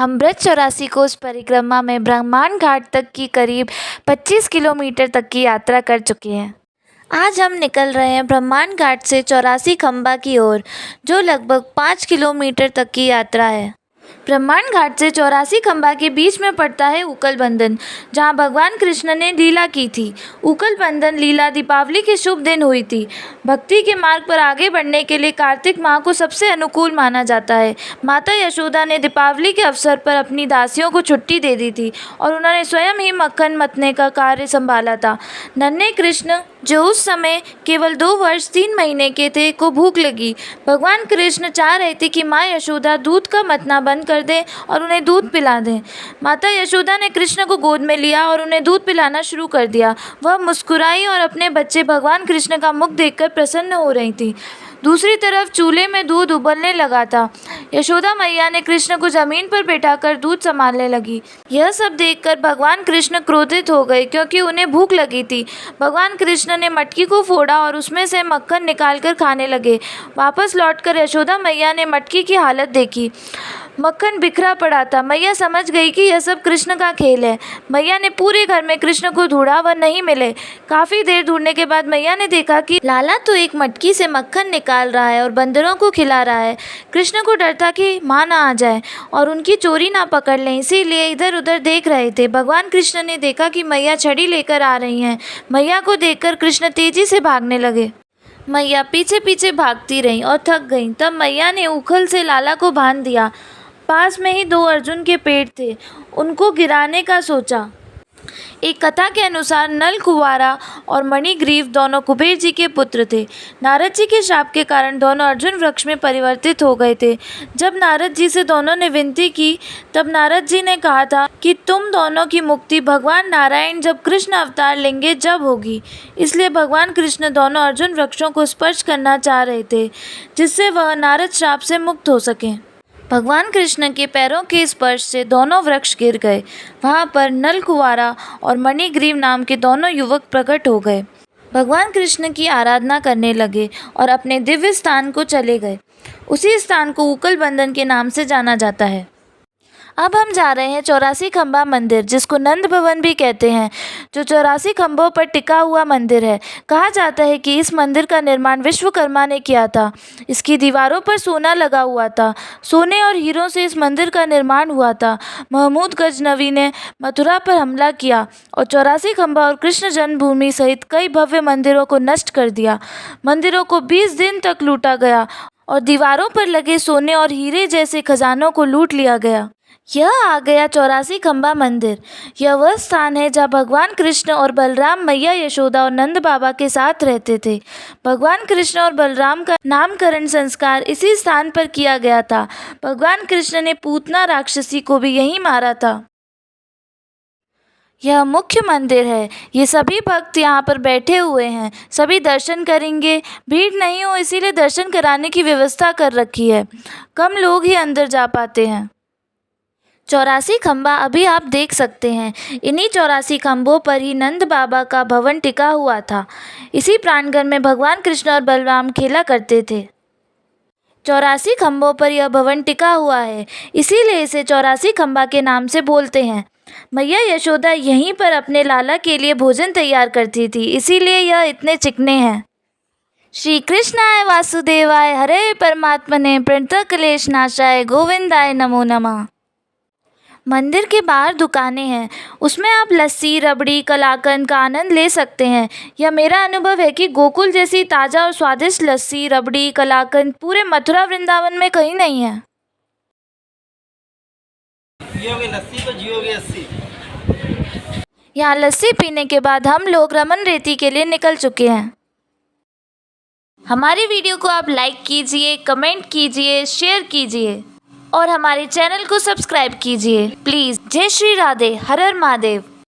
हम ब्रज 84 कोस परिक्रमा में ब्रह्मांड घाट तक की करीब 25 किलोमीटर तक की यात्रा कर चुके हैं। आज हम निकल रहे हैं ब्रह्मांड घाट से 84 खंबा की ओर, जो लगभग 5 किलोमीटर तक की यात्रा है। ब्रह्मांड घाट से 84 खंबा के बीच में पड़ता है उकल बंधन, जहाँ भगवान कृष्ण ने लीला की थी। उकल बंधन लीला दीपावली के शुभ दिन हुई थी। भक्ति के मार्ग पर आगे बढ़ने के लिए कार्तिक माह को सबसे अनुकूल माना जाता है। माता यशोदा ने दीपावली के अवसर पर अपनी दासियों को छुट्टी दे दी थी और उन्होंने स्वयं ही मक्खन मथने का कार्य संभाला था। नन्हे कृष्ण, जो उस समय केवल 2 वर्ष 3 महीने के थे, को भूख लगी। भगवान कृष्ण चाह रहे थे कि माँ यशोदा दूध का मथना बंद कर दें और उन्हें दूध पिला दें। माता यशोदा ने कृष्ण को गोद में लिया और उन्हें दूध पिलाना शुरू कर दिया। वह मुस्कुराई और अपने बच्चे भगवान कृष्ण का मुख देखकर प्रसन्न हो रही थी। दूसरी तरफ चूल्हे में दूध उबलने लगा था। यशोदा मैया ने कृष्ण को जमीन पर बैठाकर दूध संभालने लगी। यह सब देखकर भगवान कृष्ण क्रोधित हो गए, क्योंकि उन्हें भूख लगी थी। भगवान कृष्ण ने मटकी को फोड़ा और उसमें से मक्खन निकालकर खाने लगे। वापस लौटकर यशोदा मैया ने मटकी की हालत देखी। मक्खन बिखरा पड़ा था। मैया समझ गई कि यह सब कृष्ण का खेल है। मैया ने पूरे घर में कृष्ण को ढूंढा, वह नहीं मिले। काफ़ी देर ढूंढने के बाद मैया ने देखा कि लाला तो एक मटकी से मक्खन निकाल रहा है और बंदरों को खिला रहा है। कृष्ण को डर था कि माँ ना आ जाए और उनकी चोरी ना पकड़ लें, इसीलिए इधर उधर देख रहे थे। भगवान कृष्ण ने देखा कि मैया छड़ी लेकर आ रही हैं। मैया को देखकर कृष्ण तेजी से भागने लगे। मैया पीछे पीछे भागती रहीं और थक गईं। तब मैया ने उखल से लाला को बांध दिया। पास में ही 2 अर्जुन के पेड़ थे, उनको गिराने का सोचा। एक कथा के अनुसार नल कुंवारा और मणिग्रीव दोनों कुबेर जी के पुत्र थे। नारद जी के शाप के कारण दोनों अर्जुन वृक्ष में परिवर्तित हो गए थे। जब नारद जी से दोनों ने विनती की, तब नारद जी ने कहा था कि तुम दोनों की मुक्ति भगवान नारायण जब कृष्ण अवतार लेंगे जब होगी। इसलिए भगवान कृष्ण दोनों अर्जुन वृक्षों को स्पर्श करना चाह रहे थे, जिससे वह नारद शाप से मुक्त हो सकें। भगवान कृष्ण के पैरों के स्पर्श से दोनों वृक्ष गिर गए। वहाँ पर नल कुंवारा और मणिग्रीव नाम के दोनों युवक प्रकट हो गए। भगवान कृष्ण की आराधना करने लगे और अपने दिव्य स्थान को चले गए। उसी स्थान को उकल बंधन के नाम से जाना जाता है। अब हम जा रहे हैं 84 खंबा मंदिर, जिसको नंद भवन भी कहते हैं, जो 84 खंभों पर टिका हुआ मंदिर है। कहा जाता है कि इस मंदिर का निर्माण विश्वकर्मा ने किया था। इसकी दीवारों पर सोना लगा हुआ था। सोने और हीरों से इस मंदिर का निर्माण हुआ था। महमूद गजनवी ने मथुरा पर हमला किया और 84 खंबा और कृष्ण जन्मभूमि सहित कई भव्य मंदिरों को नष्ट कर दिया। मंदिरों को 20 दिन तक लूटा गया और दीवारों पर लगे सोने और हीरे जैसे खजानों को लूट लिया गया। यह आ गया 84 खंबा मंदिर। यह वह स्थान है जहाँ भगवान कृष्ण और बलराम मैया यशोदा और नंद बाबा के साथ रहते थे। भगवान कृष्ण और बलराम का नामकरण संस्कार इसी स्थान पर किया गया था। भगवान कृष्ण ने पूतना राक्षसी को भी यहीं मारा था। यह मुख्य मंदिर है। ये सभी भक्त यहाँ पर बैठे हुए हैं। सभी दर्शन करेंगे। भीड़ नहीं हो, इसीलिए दर्शन कराने की व्यवस्था कर रखी है। कम लोग ही अंदर जा पाते हैं। 84 खंबा अभी आप देख सकते हैं। इन्हीं 84 खंभों पर ही नंद बाबा का भवन टिका हुआ था। इसी प्रांगण में भगवान कृष्ण और बलराम खेला करते थे। 84 खंभों पर यह भवन टिका हुआ है, इसीलिए इसे 84 खंबा के नाम से बोलते हैं। मैया यशोदा यहीं पर अपने लाला के लिए भोजन तैयार करती थी, इसीलिए यह इतने चिकने हैं। श्री कृष्णाय वासुदेवाय हरे परमात्मने प्रणत क्लेश नाशाय गोविंदाय नमो नमः। मंदिर के बाहर दुकानें हैं, उसमें आप लस्सी, रबड़ी, कलाकंद का आनंद ले सकते हैं। यह मेरा अनुभव है कि गोकुल जैसी ताज़ा और स्वादिष्ट लस्सी, रबड़ी, कलाकंद पूरे मथुरा वृंदावन में कहीं नहीं है। पियोगे लस्सी तो जियोगे अस्सी। यहाँ लस्सी पीने के बाद हम लोग रमन रेती के लिए निकल चुके हैं। हमारी वीडियो को आप लाइक कीजिए, कमेंट कीजिए, शेयर कीजिए और हमारे चैनल को सब्सक्राइब कीजिए प्लीज़। जय श्री राधे, हर हर महादेव।